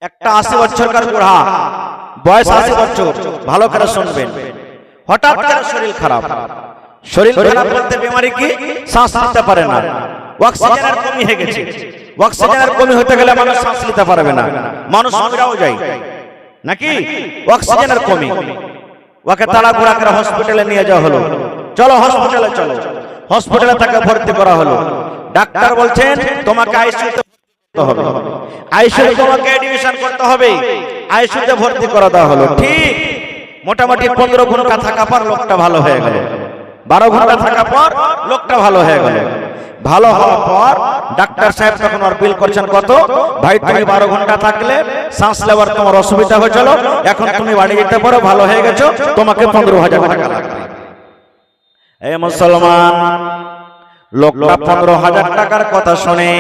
একটা 80 বছরকার বুড়া, বয়স 80 বছর, ভালো করে শুনবেন। হঠাৎ করে শরীর খারাপ। শরীর খারাপ বলতে বেমারি কি? শ্বাস নিতে পারে না, অক্সিজেনের কমি হয়ে গেছে। অক্সিজেনের কমি হতে গেলে মানুষ শ্বাস নিতে পারবে না, মানুষ মরেও যায় নাকি? অক্সিজেনের কমি। ওকে তাড়াহুড়া করে হসপিটালে নিয়ে যাওয়া হলো। চলো হসপিটালে চলো। হসপিটালে তাকে ভর্তি করা হলো। ডাক্তার বলছেন তোমাকে আইসিইউতে ভর্তি হবে, আইসিইউতে তোমাকে অ্যাডমিশন করতে হবে। আইসিইউতে ভর্তি করা দেওয়া হলো। ঠিক মোটামুটি 15 ঘন্টা থাকা পর লোকটা ভালো হয়ে গেল। 12 ঘন্টা থাকা পর লোকটা ভালো হয়ে গেল। ভালো হওয়ার পর ডাক্তার সাহেব তখন আর বিল করছেন কত? ভাই তুমি 12 ঘন্টা থাকলে শ্বাস নেওয়ার তোমার অসুবিধা হয়েছিল, এখন তুমি বাড়ি যেতে পারো, ভালো হয়ে গেছো, তোমাকে 15,000 টাকা লাগবে। এই মুসলমান, লোকটা 15,000 টাকার কথা শুনে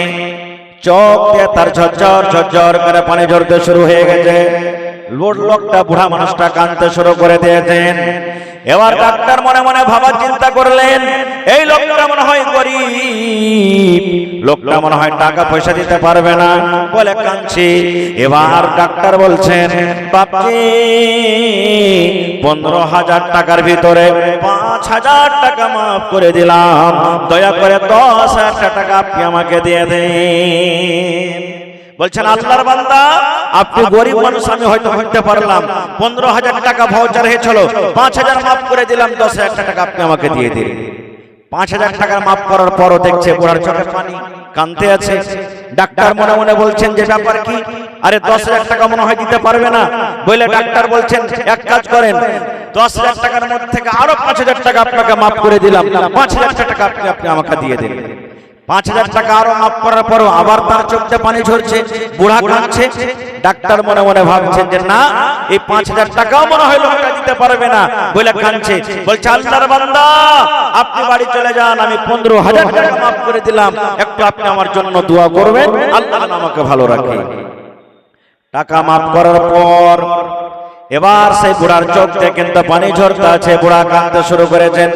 চোখ দিয়ে তার ঝরঝর ঝরঝর করে পানি ঝরতে শুরু হয়ে গেছে। লোকটা, বুড়া মানুষটা কাঁদতে শুরু করে দিয়েছেন। এবার ডাক্তার মনে মনে ভাবার চিন্তা করলেন, এই লোকটা মনে হয় গরিব, লোকটা মনে হয় টাকা পয়সা দিতে পারবে না বলে কাঁদছে। এবার ডাক্তার বলছেন, বাপজি 15,000 টাকার ভিতরে 5,000 টাকা মাফ করে দিলাম, দয়া করে 10,000 টাকা আপনি আমাকে দিয়ে দেন। বলছেন আল্লাহর বান্দা, আপনি গরিব মানুষ, আমি হয়তো হতে পারলাম, 15,000 টাকা ভাউচার হয়েছিল, 5,000 মাফ করে দিলাম, 10,000 টাকা আপনি আমাকে দিয়ে দিন। 5,000 টাকা মাফ করার পরও দেখছে বুড়ার চোখে পানি, কাঁদতে আছে। ডাক্তার মনে মনে বলছেন যে ব্যাপার কি? আরে 10,000 টাকা মনে হয় দিতে পারবে না বলে ডাক্তার বলছেন এক কাজ করেন, 10,000 টাকার মধ্যে থেকে আরো 5,000 টাকা আপনাকে মাফ করে দিলাম, 5,000 টাকা আপনি আমাকে দিয়ে দিন। 5,000 টাকা আরো মাফ করার পরও আবার তার চোখে পানি ঝরছে, বুড়া কাঁদছে। ডাক্তার মনে মনে ভাবছেন যে না, এই 5,000 টাকাও মনে হয় লোকটা দিতে পারবে না বলে কাঁদছে। বলছে আল্লাহর বান্দা, আপনি বাড়ি চলে যান, আমি 15,000 টাকা মাফ করে দিলাম, একটু আপনি আমার জন্য দোয়া করবেন, আল্লাহ আমাকে ভালো রাখে। টাকা মাফ করার পর এবার সেই বুড়ার চোখ থেকে কিন্তু পানি ঝরতে আছে, বুড়া কাঁদতে শুরু করেছেন,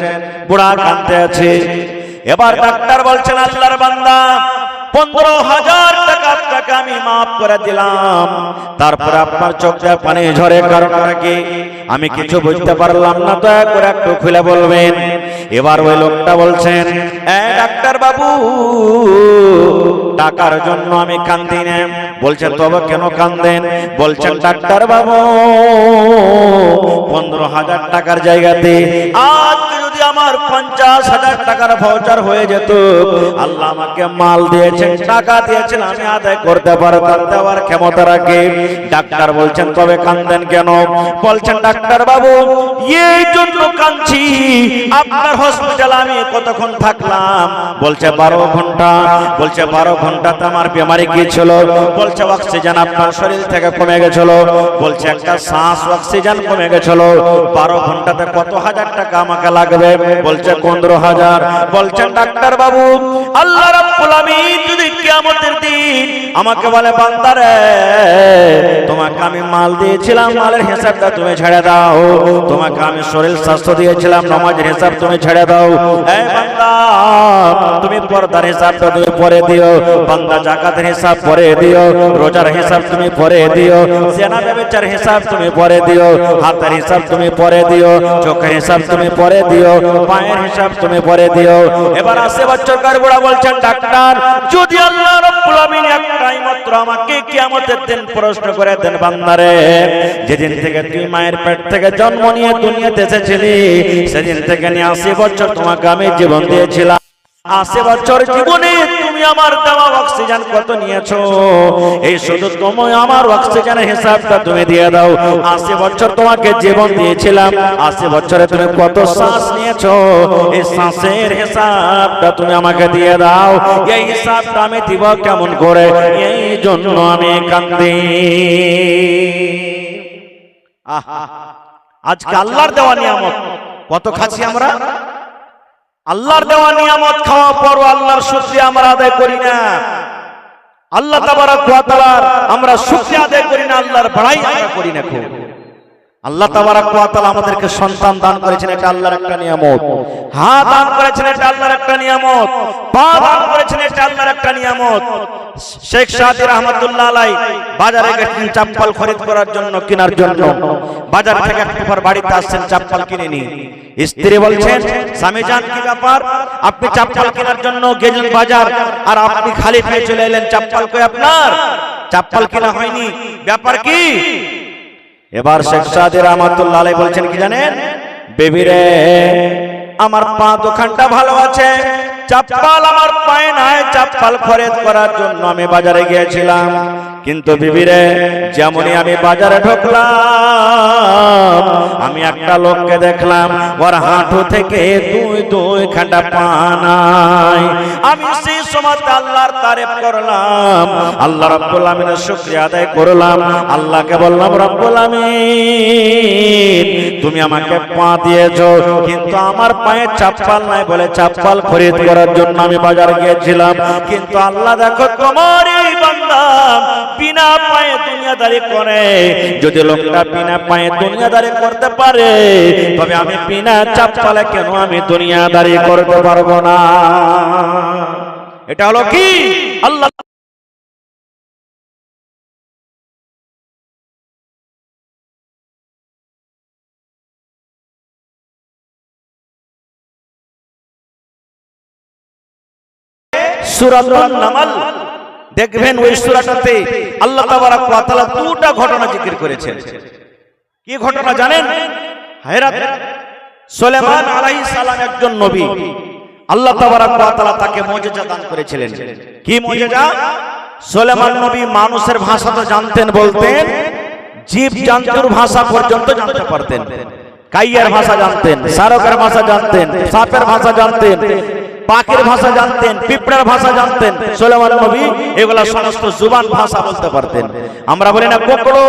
বুড়া কাঁদতে আছে। এবার ডাক্তার বলছেন আল্লাহর বান্দা, 15,000 টাকা আপনাকে আমি মাফ করে দিলাম, তারপরে আপনার চোখে পানি ঝরে কারণটা কি? আমি কিছু বুঝতে পারলাম না, দয়া করে একটু খুলে বলবেন। এবার ওই লোকটা বলছেন, ডাক্তার বাবু, টাকার জন্য আমি কান্দি না। বলছেন তবে কেন কান্দেন? বলছেন ডাক্তার বাবু, 15,000 টাকার জায়গাতে আজ যদি আমার 50,000 টাকার ভাউচার হয়ে যেত, আল্লাহ আমাকে মাল দিয়েছেন, টাকা দিয়েছেন, আমি আদায় করতে পারতাম, দেওয়ার ক্ষমতা রাখে। ডাক্তার বলছেন তবে কাঁদেন কেন? বলছেন ডাক্তার বাবু, এই জন্য কাঁদছি, আপনার হসপিটালে আমি কতক্ষণ থাকলাম? বলছে 12 ঘন্টা। বলছে 12 ঘন্টাতে আমার বেমারি কি ছিল? বলছে অক্সিজেন আপনার শরীর থেকে কমে গেছিল। বলছে একটা শ্বাস অক্সিজেন কমে গেছিল। 12 ঘন্টাতে কত হাজার টাকা আমাকে লাগবে? বলছে 15,000। বলছেন ডাক্তার বাবু, আল্লাহ রাব্বুল আমিন যদি কিয়ামতের দিন আমাকে বলে বান্দা রে, তোমাকে আমি মাল দিয়েছিলাম, মালের হিসাবটা তুমি ছেড়ে দাও, তোমাকে আমি শরীর স্বাস্থ্য দিয়েছিলাম, নামাজের হিসাব তুমি ছেড়ে দাও, এই বান্দা তুমি পর্দার হিসাবটা তুমি পরে দিও, বান্দা যাকাতের হিসাব পরে দিও, রোজার হিসাব তুমি পরে দিও, জেনা ব্যভিচার হিসাব তুমি পরে দিও, হাতের হিসাব তুমি পরে দিও, চোখের হিসাব তুমি পরে দিও, পায়ের হিসাব তুমি পরে দিও। এবার 80 বছরকার বুড়া বলছেন ডাক্তার, যদি আল্লাহ রাব্বুল আমিন একটাই মাত্র আমাকে কিয়ামতের দিন প্রশ্ন করে দেন, বান্দারে যেদিন থেকে তুই মায়ের পেট থেকে জন্ম নিয়ে দুনিয়াতে এসেছিলি, সেদিন থেকে নিয়ে 80 বছর তোমাকে আমি জীবন দিয়েছিলাম, 80 বছর জীবনে তুমি আমার দেওয়া অক্সিজেন কত নিয়েছো? এই শুধু তুমি আমার অক্সিজেনের হিসাবটা তুমি দিয়ে দাও। 80 বছর তোমাকে জীবন দিয়েছিলাম, 80 বছরে তুমি কত শ্বাস নিয়েছো? এই শ্বাসের হিসাবটা তুমি আমাকে দিয়ে দাও। এই হিসাবটা আমি দিব কেমন করে? এই জন্য আমি কান্দি। আজকে আল্লাহর দেওয়া নিয়ামত কত খাচ্ছি আমরা? আল্লাহর দেওয়া নিয়ামত খাওয়া পর আল্লাহর শুকরিয়া আমরা আদায় করি না। আল্লাহ তাবারক ওয়া তাআলার আমরা শুকরিয়া আদায় করি না, আল্লাহর বড়াই আদায় করি না। খুব আল্লাহ তাবারাক ওয়া তাআলা আমাদেরকে সন্তান দান করেছেন, এটা আল্লাহর একটা নিয়ামত। হাত দান করেছেন, এটা আল্লাহর একটা নিয়ামত। পা দান করেছেন, এটা আল্লাহর একটা নিয়ামত। শেখ সাদি রহমাতুল্লাহ আলাইহি বাজারে গেছেন চপ্পল খরিদ করার জন্য, কেনার জন্য। বাজার থেকে একবার বাড়িতে আসছেন, চপ্পল কিনে নি। স্ত্রী বলছেন, স্বামী জান কি ব্যাপার, আপনি চপ্পল কেনার জন্য গেলেন বাজার, আর আপনি খালি পেয়ে চলে এলেন, চপ্পল কই আপনার? চপ্পল কেনা হয়নি, ব্যাপার কি? এবার শেখ সাদি রহমাতুল্লাহ আলাইহি বলছেন কি জানেন, বেবি রে, আমার পা দোকানটা ভালো আছে, চপ্পল আমার পায়ে নাই, চপ্পল খরিদ করার জন্য আমি বাজারে গিয়েছিলাম। কিন্তু বিবি রে, যেমনই আমি বাজারে ঢুকলাম, আমি একটা লোককে দেখলাম, ওর হাঁটু থেকে দুই খান্ডা পা নাই। আমি সেই সময় আল্লাহর তারিফ করলাম, আল্লাহ রাব্বুল আমিনের শুকরিয়া আদায় করলাম। আল্লাহকে বললাম, রব্বুল আমিন, তুমি আমাকে পা দিয়েছো, কিন্তু আমার পায়ে চপ্পল নাই বলে চপ্পল খরিদ করার জন্য আমি বাজার গিয়েছিলাম। কিন্তু আল্লাহ দেখো, তোমার এই বান্দা বিনা পায়ে দুনিয়াদারি করে। যদি লোকটা বিনা পায়ে দুনিয়াদারি করতে পারে, তবে আমি বিনা চপ্পলে কেন আমি দুনিয়াদারি করতে পারবো না? এটা হলো কি আল্লাহ সূরাতুন নামল দেখবেন, ওই সূরাটাতে আল্লাহ তাবারাক ওয়া তাআলা দুটো ঘটনা জিকির করেছেন। কি ঘটনা জানেন? হেরাত সুলাইমান আলাইহিস সালাম একজন নবী, আল্লাহ তাবারাক ওয়া তাআলা তাকে মুজিজা দান করেছিলেন। কি মুজিজা? সুলাইমান নবী মানুষের ভাষা তো জানতেন, বলতেন, জীব জন্তুর ভাষা পর্যন্ত জানতে পারতেন। কাইয়ার ভাষা জানতেন, সারকের ভাষা জানতেন, সাপের ভাষা জানতেন, পাখির ভাষা জানতেন, পিঁপড়ার ভাষা জানতেন। সুলাইমান নবী এগুলা সমস্ত জুবান ভাষা বলতে পারতেন। আমরা বলি না কোকড়ো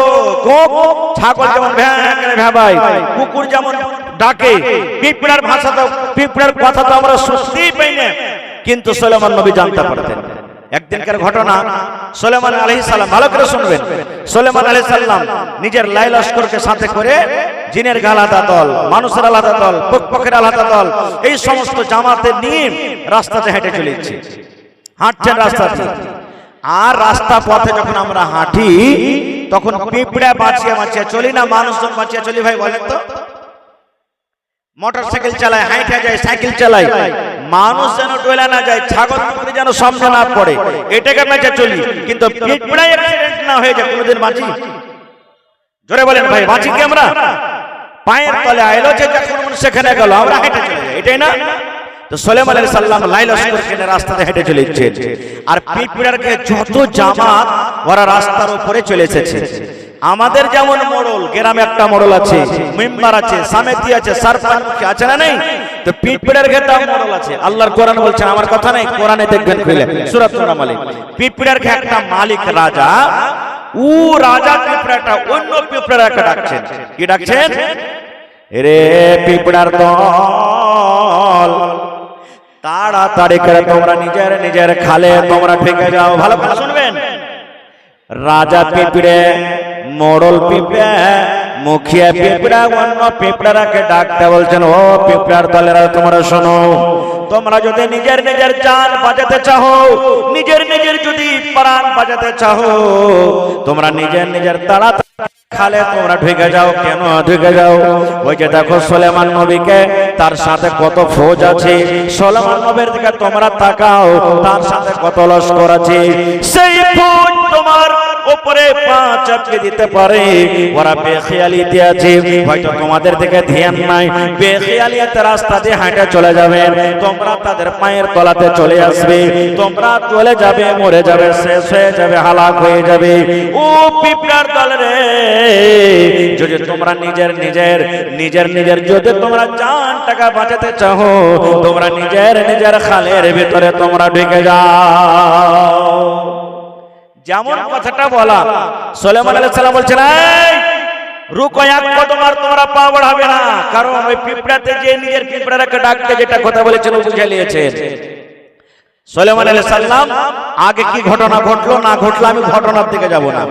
কোক, ছাগল যেমন ভ্যাঁ করে ভ্যাবায়, কুকুর যেমন ডাকে, পিঁপড়ার ভাষা তো, পিঁপড়ার কথা তো আমরা শুনতেই পাই না, কিন্তু সুলাইমান নবী জানতে পারতেন। একদিনকার ঘটনা, সুলাইমান আলাইহিস সালাম, ভালো করে শুনবেন, সুলাইমান আলাইহিস সালাম নিজের লাই লস্করকে সাথে করে, জিনের আলাদা দল, মানুষের আলাদা দল, পক্ষের আলাদা দল, এই সমস্ত জামাতে নিয়ে রাস্তাতে হেঁটে চলেছে, হাঁটছেন রাস্তাতে। আর রাস্তা পথে যখন আমরা হাঁটি, তখন পিঁপড়া বাঁচিয়ে বাঁচিয়ে চলি না, মানুষজন বাঁচিয়ে চলি? ভাই বলেন তো, মোটরসাইকেল চালায়, হাইটা যায়, সাইকেল চালায়, মানুষ যেন ডোলা না যায়, ছাগল কুকুর যেন সামনে না পড়ে, এটাকে বেঁচে চলি। কিন্তু পিঁপড়ায় অ্যাক্সিডেন্ট না হয়ে যায়, কোনোদিন বাঁচি? জোরে বলেন ভাই, বাঁচি কি আমরা? পায়ের তলে আইলো যে যখন সেখানে গেল, আমরা হেঁটে চলে যাই, এটাই না? তো সুলাইমান আলাইহিস সালাম লাইলাস করে রাস্তাতে হেঁটে চলে যাচ্ছেন, আর পিঁপড়ারকে যত জামাত ওরা রাস্তার উপরে চলে এসেছে। আমাদের যেমন মোড়ল, গ্রামে একটা মোড়ল আছে, মেম্বার আছে, সমিতি আছে, সরপঞ্চ আছে না নেই? তো পিঁপড়ার ঘেটা মোড়ল আছে। আল্লাহর কোরআন বলছে, আমার কথা নেই, কোরআনে দেখবেন খুলে, সূরাতুন নামল। পিঁপড়ার একটা মালিক রাজা, ও রাজা পিঁপড়াটা অন্য পিঁপড়াকে ডাকছেন। কি ডাকছেন? রে পিঁপড়ার দল, তাড়াতাড়ি করে তোমরা নিজের নিজের খালে তোমরা ঢুকে যাও। ভালো করে শুনবেন, রাজা পিঁপড়ে, মোড়ল পিঁপড়ে, মুখিয়া পিঁপড়া অন্য পিঁপড়াকে ডাকতে বলছেন, ও পিঁপড়ার দলেরা তোমরা শোনো, তোমরা যদি নিজের নিজের জান বাঁচাতে চাও, নিজের নিজের যদি প্রাণ বাঁচাতে চাও, তোমরা নিজের নিজের তাড়াতাড়ি খালে তোমরা ঢুকে যাও। কেন ঢুকে যাও? ওই যে দেখো সুলাইমান নবীকে, তার সাথে কত ফৌজ আছে, সুলাইমান নবীর দিকে তোমরা তাকাও, তার সাথে কত লস্কর আছে, সেই ফৌজ তোমার উপরে পা চাপকে দিতে পারে। ওরা বেখিয়ালিতে আছে, হয়তো তোমাদের দিকে ধ্যান নাই, বেখিয়ালিতে রাস্তা দিয়ে হাঁটে চলে যাবে, তোমরা তাদের পায়ের তলাতে চলে আসবে, তোমরা চলে যাবে, মরে যাবে, শেষ হয়ে যাবে, হালাক হয়ে যাবে। ও পিঁপড়ার দল রে, যদি তোমরা নিজের নিজের নিজের নিজের যদি তোমরা জান টাকা বাঁচাতে চাও, তোমরা নিজের নিজের খালের ভিতরে তোমরা ঢুকে যাও। যেমন কথাটা বলা, সুলাইমান আলাইহিস সালাম বলছেন, এই রুকো, এক কদম আর তোমরা পা বাড়াবে না, কারণ ওই পিঁপড়াতে যে নিজের পিঁপড়াকে ডাকতে যেটা কথা বলেছিল বুঝে নিয়েছে। সুলাইমান আলাইহিস সালাম আগে কি ঘটনা ঘটলো না ঘটলো আমি ঘটনার দিকে যাব না।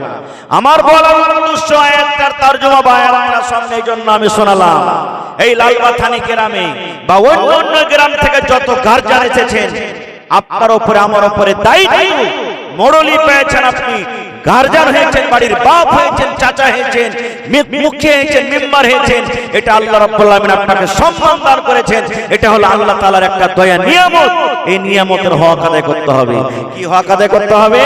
আমার বলার উদ্দেশ্য আয়াতটার তরজমা বায়ান আপনার সামনে এই জন্য আমি শোনালাম। এই লালবাথানি গ্রামে বা অন্য গ্রাম থেকে যত গার্জিয়ান এসেছেন আপনার উপরে আমার উপরে দায়িত্ব মোড়লি পেয়েছেন, আপনি গার্জিয়ান হয়েছেন, বাড়ির বাপ হয়েছেন, চাচা হয়েছেন, মুখে হয়েছেন, মেম্বার হয়েছেন, এটা আল্লাহ রাব্বুল আলামিন আপনাকে সম্মান দান করেছেন। এটা হলো আল্লাহ তাআলার একটা দয়া নিয়ামত। এই নিয়ামতের হক আদায় করতে হবে। কি হক আদায় করতে হবে?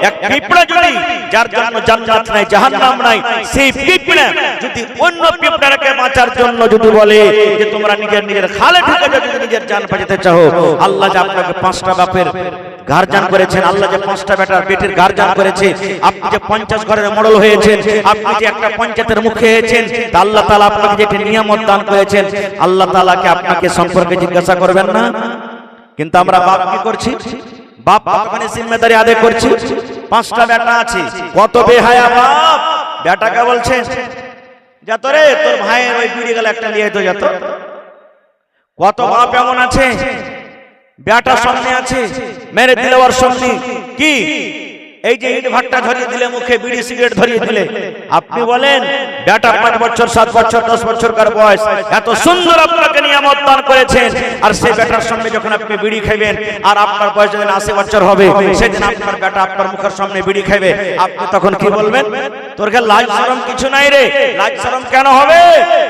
এক পিঁপড়া যদি যার জন্য জান্নাত নাই জাহান্নাম নাই, সেই পিঁপড়া যদি অন্য পিঁপড়াকে বাঁচার জন্য যদি বলে যে তোমরা নিজের খালে ঢুকে যাও যদি নিজের জান বাঁচাতে চাও, আল্লাহ যে আপনাকে 5টা বাপের গার্জিয়ান করেছেন, আল্লাহ যে 5টা বেটির গার্জিয়ান করেছে, আপনি যে 50 ঘরের মোড়ল হয়েছেন, আপনি যে একটা পঞ্চায়েতের মুখে হয়েছেন, তা আল্লাহ তাআলা আপনাকে যে নিয়ামত দান করেছেন, আল্লাহ তাআলাকে আপনাকে সম্পর্কে জিজ্ঞাসা করবেন না? কিন্তু আমরা বাপ কি করছি? বাপ কতখানি জিম্মেদারি আদায় করছি? 5টা বেটা আছে, কত বেহায়া বাপ বেটাকে বলছে যত রে তোর ভাইয়ের ওই বিড়ি গেল একটা নিয়ে তো যত। কত বাপ এমন আছে বেটা সামনে আছে মেরে দিলে ওর সামনে কি এই যে ইট ভাট্টা ধরিয়ে দিলে, মুখে বিড়ি সিগারেট ধরিয়ে দিলে, আপনি বলেন বেটা 5 বছর 7 বছর 10 বছরকার বয়স এত সুন্দর আপনাকে নিয়ামত দান করেছেন, আর সেই বেটার সামনে যখন আপনি বিড়ি খাবেন আর আপনার বয়স যখন 80 বছর হবে, সেদিন আপনার বেটা আপনার মুখের সামনে বিড়ি খাবে, আপনি তখন কি বলবেন? তোর কাছে লাজ শরম কিছু নাই রে। লাজ শরম কেন হবে?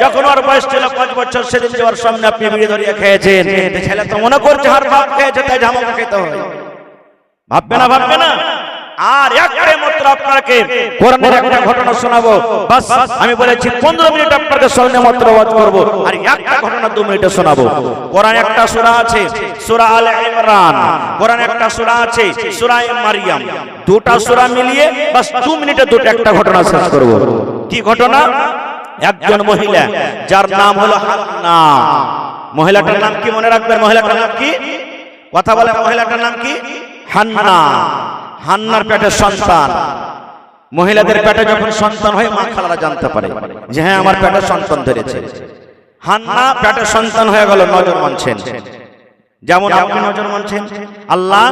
যখন ওর বয়স ছিল 5 বছর, সেদিন যে ওর সামনে আপনি বিড়ি ধরিয়ে খেয়েছেন, ছেলে তো মনে করছে আর বাপ খেয়েছে তাই ঝামা খেতে হয়। ভাববে না? ভাববে না? আর একটাই মাত্র আপনাকে কোরআনের একটা ঘটনা শোনাবো। বাস আমি বলেছি 15 মিনিট আপনাকে সামনে মাত্র ওয়াজ করব, আর একটা ঘটনা 2 মিনিটে শোনাবো। কোরআনে একটা সূরা আছে সূরা আলে ইমরান, কোরআনে একটা সূরা আছে সূরা মারইয়াম, দুটো সূরা মিলিয়ে বাস 2 মিনিটে দুটো একটা ঘটনা শেষ করব। কি ঘটনা? একজন মহিলা যার নাম হলো হান্না। মহিলাটার নাম কি মনে রাখবেন? মহিলাটার নাম কি? কথা বলে, মহিলাটার নাম কি? হান্না। হান্নার পেটের সন্তান। মহিলাদের পেটে যখন সন্তান হয় মা খালারা জানতে পারে যে হ্যাঁ আমার পেটে সন্তান ধরেছে। হান্না পেটে সন্তান হয়ে গেল, নজর মানছেন। যেমন আপনি নজর মানছেন, আল্লাহ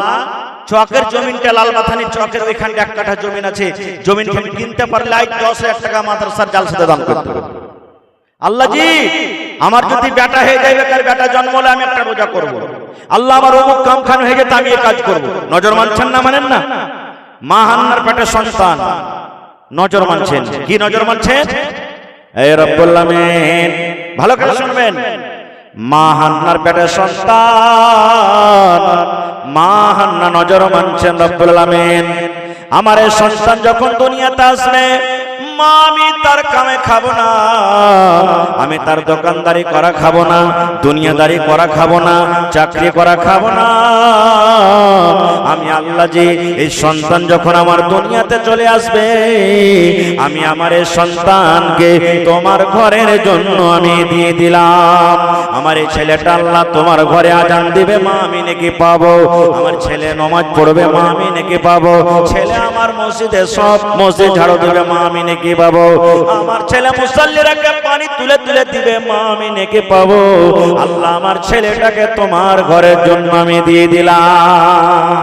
চকের জমিনটা লালবাথানি চকের ওইখানে 1 কাঠা জমিন আছে, জমিন কিনতে পারলে 10,000 টাকা মাদ্রাসার জালসাতে দান করতে হবে। আল্লাহ জি আমার যদি বেটা হয়ে যায়, বেকার বেটা জন্ম হলে আমি একটা রোজা করব। আল্লাহ আমার অমুক কামখান হয়ে যেতে আমি এই কাজ করব। নজর মানছেন না? মানেন না? মা হান্নার পেটে সন্তান, নজর মানছেন। কি নজর মানছেন? এই রব্বুল আমিন ভালো করে শুনবেন। মা হান্নার পেটে সন্তান, মা হান্না নজর মানছেন রব্বুল আমিন। আমার এই সন্তান যখন দুনিয়াতে আসবে, মা আমি তার কামে খাবো না, আমি তার দোকানদারি করা খাবো না, দুনিয়াদারি করা খাবো না, চাকরি করা খাবো না। আমি আল্লাহ জি এই সন্তান যখন আমার দুনিয়াতে চলে আসবে, আমি আমার এই সন্তানকে তোমার ঘরের জন্য আমি দিয়ে দিলাম। আমার এই ছেলেটা আল্লাহ তোমার ঘরে আজান দিবে, মা আমি নাকি পাবো। আমার ছেলে নামাজ পড়বে, মা আমি নাকি পাবো। ছেলে আমার মসজিদে সব মসজিদ ঝাড়ু দিবে, মা আমি নাকি পাবো। আমার ছেলে মুসাল্লিরাকে পানি তুলে তুলে দিবে, মা আমি নাকি পাবো। আল্লাহ আমার ছেলেটাকে তোমার ঘরের জন্য আমি দিয়ে দিলাম।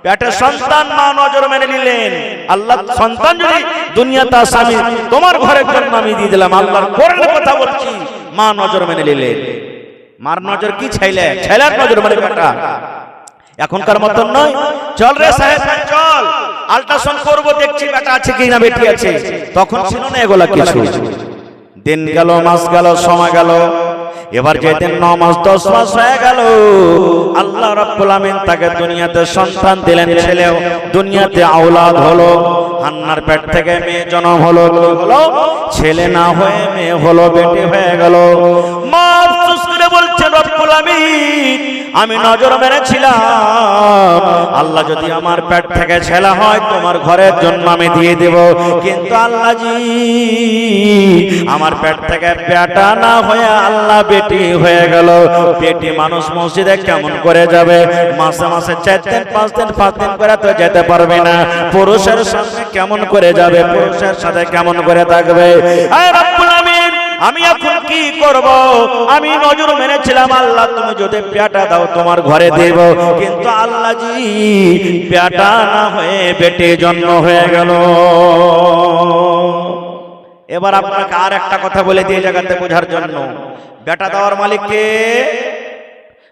পেটের সন্তান মা নজর মেনে নিলেন। আল্লাহ সন্তান যদি দুনিয়াতে আসে, আমি তোমার ঘরের জন্য আমি দিয়ে দিলাম। আল্লাহর কোরআনের কথা বলছি, মা নজর মেনে নিলেন। মার নজর কি ছেলে, ছেলের নজর মানে বেটা। এখনকার মতন নয়, চল রে সাহেব চল আল্ট্রাসাউন্ড করবো, দেখছি বেটা আছে কি না বেটি আছে। তখন ছিল না এগুলা কিছু। দিন গেল, মাস গেল, সময় গেল, এবার যেদিন 9 মাস 10 মাস হয়ে গেল, আল্লাহ রাব্বুল আমিন তাকে দুনিয়াতে সন্তান দিলেন, ছেলেও দুনিয়াতে আওলাদ হলো। হান্নার পেট থেকে মেয়ে জন্ম হলো, ছেলে না হয়ে মেয়ে হলো, বেটি হয়ে গেল। মা আফসোস করে বলছেন রব্বুল আমিন আমি নজর মেরেছিলাম, আল্লাহ যদি আমার পেট থেকে ছেলে হয় তোমার ঘরের জন্য আমি দিয়ে দেব। কিন্তু আল্লাহ জি আমার পেট থেকে বেটা না হয়ে আল্লাহ বেটি হয়ে গেল। বেটি মানুষ মসজিদে কেমন করে যাবে? মাসে মাসে 4 দিন 5 দিন 5 দিন করে তো যেতে পারবে না। পুরুষের সাথে কেমন করে যাবে? পুরুষের সাথে কেমন করে থাকবে? আয় রব্বুল আমিন আমি এখন কি করব? আমি নজর মেরেছিলাম আল্লাহ তুমি যদি পেয়াটা দাও তোমার ঘরে দেব, কিন্তু আল্লাহ জি পেয়াটা না হয়ে বেটে জন্ম হয়ে গেল। এবার আপনাকে আর একটা কথা বলে দিয়ে জায়গাতে বোঝার জন্য, বেটা দেওয়ার মালিক কে?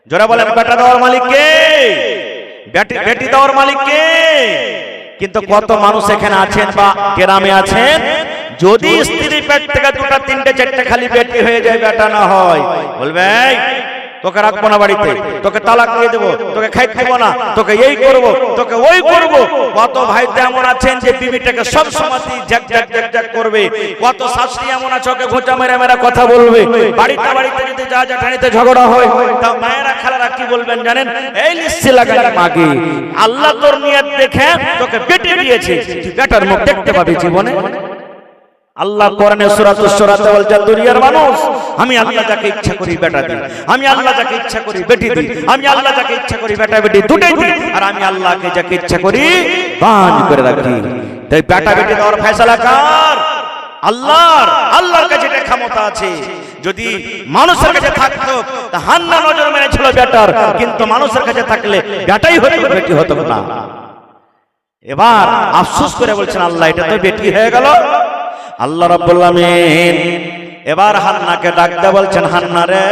জোরে বলেন, বেটা দেওয়ার মালিক কে? বেটি দেওয়ার মালিক কে? কিন্তু কত মানুষ এখানে আছেন বা গ্রামে আছেন, যদি স্ত্রী পেট থেকে দুটা তিনটে চারটে খালি বেটি হয়ে যায়, বেটা না হয়, বলবে তোকে রাখবো না বাড়িতে, তোকে তালাক দিয়ে দেবো, তোকে খাইতে দেবো না, তোকে এই করবো, তোকে ওই করবো। কত ভাই তো এমন আছেন যে বিবিটাকে সব সময় ঝাক ঝাক ঝাক ঝাক করবে। কত শাশুড়ি এমন আছে ওকে ঘোঁচা মেরে মেরে কথা বলবে। বাড়িতে বাড়িতে যদি যা যা ঠানিতে ঝগড়া হয়, তা মায়েরা খালারা কি বলবেন জানেন? এই লিস্সি লাগালে মাগে, আল্লাহ তোর নিয়ত দেখে তোকে বেটি দিয়েছে, তুই বেটার মুখ দেখতে পাবি জীবনে। আল্লাহ কোরআনে সূরাতুশ শূরাতে বলছেন, দুনিয়ার মানুষ, আমি আল্লাহ যাকে ইচ্ছা করি বেটা দিই, আমি আল্লাহ যাকে ইচ্ছা করি বেটি দিই, আমি আল্লাহ যাকে ইচ্ছা করি বেটা বেটি দুটোই দিই, আর আমি আল্লাহকে যাকে ইচ্ছা করি বাঁধ করে রাখি। তাই বেটা বেটি দেওয়ার ফয়সালা কার? আল্লাহর। আল্লাহর কাছে এটা ক্ষমতা আছে। যদি মানুষের কাছে থাকতো তা হান্না নজর মেরেছিল বেটার, কিন্তু মানুষের কাছে থাকলে বেটাই হতো, বেটি হতো না। এবার আফসোস করে বলছেন আল্লাহ এটা তো বেটি হয়ে গেল। আল্লাহ রাব্বুল আমিন এবার হান্নাকে ডাকতে বলছেন, হান্না রে,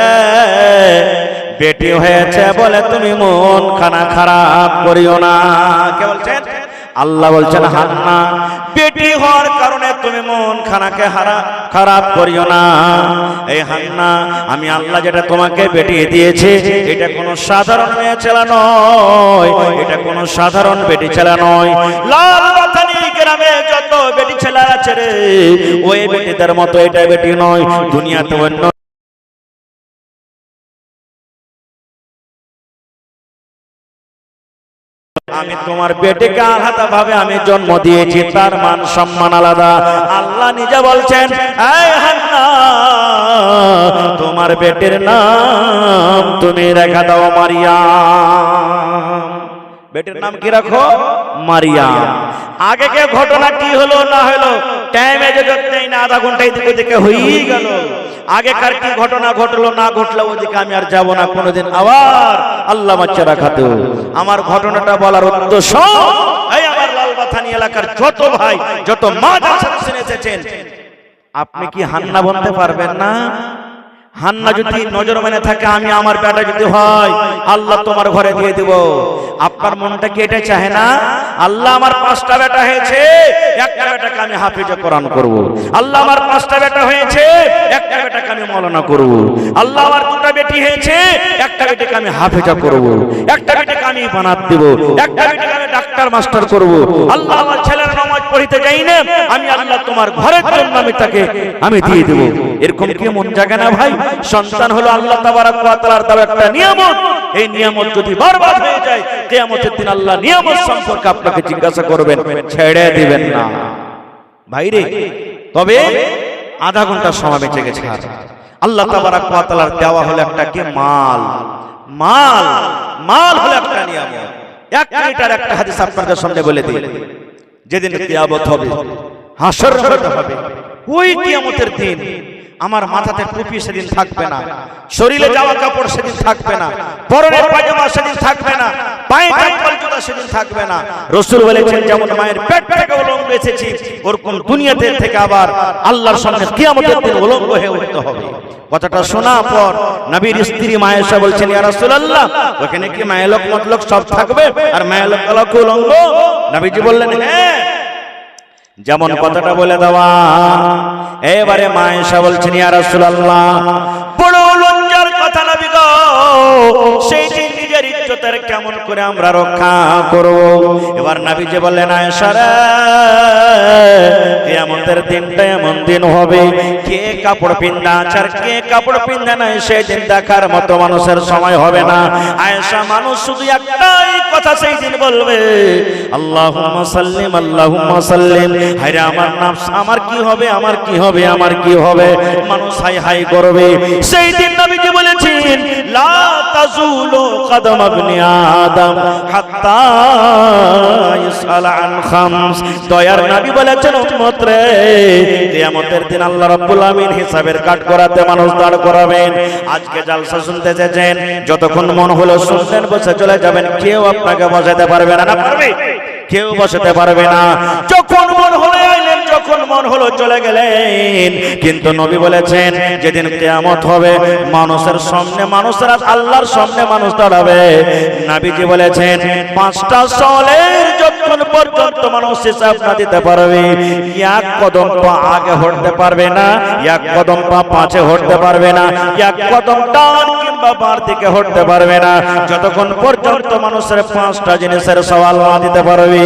বেটি হয়েছে বলে তুমি মন খানা খারাপ করিও না। কে বলছেন? আল্লাহ বলছেন, হান্না বেটি হওয়ার কারণে তুমি মন খানাকে খারাপ করিও না। এই হান্না, আমি আল্লাহ যেটা তোমাকে বেটি দিয়েছে, এটা কোনো সাধারণ মেয়ে ছেলে নয়, এটা কোনো সাধারণ বেটি ছেলে নয়। লাল বাথানি গ্রামে যত বেটি ছেলে আছে রে, ওই বেটিদের মতো এটা বেটি নয়। দুনিয়াতে অন্য আমি তোমার বেটিকে আলাদা ভাবে আমি জন্ম দিয়েছি, তার মান সম্মান আলাদা। আল্লাহ নিজে বলছেন, এই হান্না, তোমার বেটির নাম তুমি রেখে দাও মারিয়াম। বেটির নাম কি রাখো? মারিয়াম। আগে কে ঘটনা কি হলো না হলো টাইমে যেতেই না, আধা ঘন্টায় দিকে দিকে হয়ে গেল। আগেকার কি ঘটনা ঘটলো না ঘটলো ওদিকে আমি আর যাব না কোনোদিন। আবার আল্লাহ বাচ্চা রাখাতো আমার ঘটনাটা বলার উদ্দেশ্য, এই আমার লালবাথানি এলাকার যত ভাই যত মা যারা শুনেছেন, আপনি কি হান্না বলতে পারবেন না? হান্না যদি নজর মেনে থাকে, আমি আমার বেটা যদি হয়, আল্লাহ তোমার ঘরে দিয়ে দেব। আপনার মনটা কি এটা চাহে না? আল্লাহ আমার 5টা বেটা হয়েছে, একটা বেটাকে আমি হাফেজে কোরআন করব। আল্লাহ আমার 5টা বেটা হয়েছে, একটা বেটাকে আমি মাওলানা করব। আল্লাহ আমার 2টা বেটি হয়েছে, একটা বেটিকে আমি হাফেজা করব, একটা বেটিকে আমি বানাত দেব, একটা বেটিকে আমি ডাক্তার মাস্টার করব। আল্লাহ আমার ছেলের নামাজ পড়িতে যাই না, আমি আল্লাহ তোমার ঘরের জন্য আমি তাকে আমি দিয়ে দেব। এরকম কি মন জাগে না ভাই? সন্তান হলো আল্লাহ তাবারক ওয়া তাআলার দেওয়া একটা নিয়ামত। এই নিয়ামত যদি বরবাদ হয়ে যায়, কিয়ামতের দিন আল্লাহ নিয়ামত সম্পর্কে আপনাকে জিজ্ঞাসা করবেন, ছেড়ে দিবেন না ভাইরে। তবে আধা ঘন্টা সময় বেঁচে গেছে। আল্লাহ তাবারক ওয়া তাআলার দেওয়া হলো একটা কি মাল, মাল মাল হলো একটা নিয়ামত। এক মিনিটের একটা হাদিস আপনাদের সামনে বলে দিই। যেদিন কিয়ামত হবে, হাসর হবে, ওই কিয়ামতের দিন আমার মাথাতে টুপি সেদিন থাকবে না, শরীরে জামা কাপড় সেদিন থাকবে না, পরনে পায়জামা সেদিন থাকবে না, পায়ে চপ্পল জুতা সেদিন থাকবে না। রাসূল বলেছেন, যেমন মায়ের পেট থেকে উলঙ্গ এসেছি, ওরকম দুনিয়াতে থেকে আবার আল্লাহর সামনে কিয়ামতের দিন উলঙ্গ হয়ে উঠতে হবে। কথাটা শোনা পর নবীর স্ত্রী মা আয়েশা বলছেন, ইয়া রাসূলুল্লাহ, ওখানে কি মায়ের লোক মতলক সব থাকবে আর মায়ের লোক উলঙ্গ? নবীজি বললেন, হ্যাঁ, যেমন কথাটা বলে দেওয়া। এবারে মা আয়েশা বলছেন, ইয়া রাসূলুল্লাহ, বড় লজ্জার কথা নবী গো, সেই দিন নিজের ইজ্জতের কেমন করে আমরা রক্ষা করব? এবার নবীজি বললেন, আয়েশা রে, কিয়ামতের দিনটা এমন দিন হবে, কে কাপড় পিন্দা আছে আর কে কাপড় পিন্দা নাই সেই দিন দেখার মতো মানুষের সময় হবে না। আয়েশা, মানুষ শুধু একটাই কথা সেই দিন বলবে, আল্লাহুম্মা সাল্লিম, আল্লাহুম্মা সাল্লিম। হায়রে আমার নফস, আমার কি হবে, আমার কি হবে, আমার কি হবে? মানুষ হাই হাই করবে। সেই দিন নবীজি বলেছেন, দিন লা তাজুলু কদম ইবনে আদম হাত্তা ইসআল আন খামস। দয়ার নবী বলেছেন উম্মত রে, কিয়ামতের দিন আল্লাহ রাব্বুল আমিন হিসাবের কাট করাতে মানুষ দাঁড় করাবেন। আজকে জালসা শুনতে এসেছেন, যতক্ষণ মন হলো শুনলেন, বসে চলে যাবেন, কেউ আপনাকে বসাতে পারবে না। না পারবে? কেউ বসাতে পারবে না। যখন মন হলো আইলেন, যখন মন হলো চলে গেলেন। কিন্তু নবী বলেছেন যেদিন কিয়ামত হবে, মানুষের সামনে মানুষের আল্লাহর সামনে মানুষ দাঁড়াবে। নবীজি বলেছেন 5টা সওয়ালের যতক্ষণ পর্যন্ত মানুষ হিসাব না দিতে পারবে, এক কদম পা আগে হটতে পারবে না, এক কদম পা পাঁচে হটতে পারবে না, এক কদম ডান কিংবা বাম দিকে হটতে পারবে না, যতক্ষণ পর্যন্ত মানুষের 5টা জিনিসের সওয়াল না দিতে পারবে।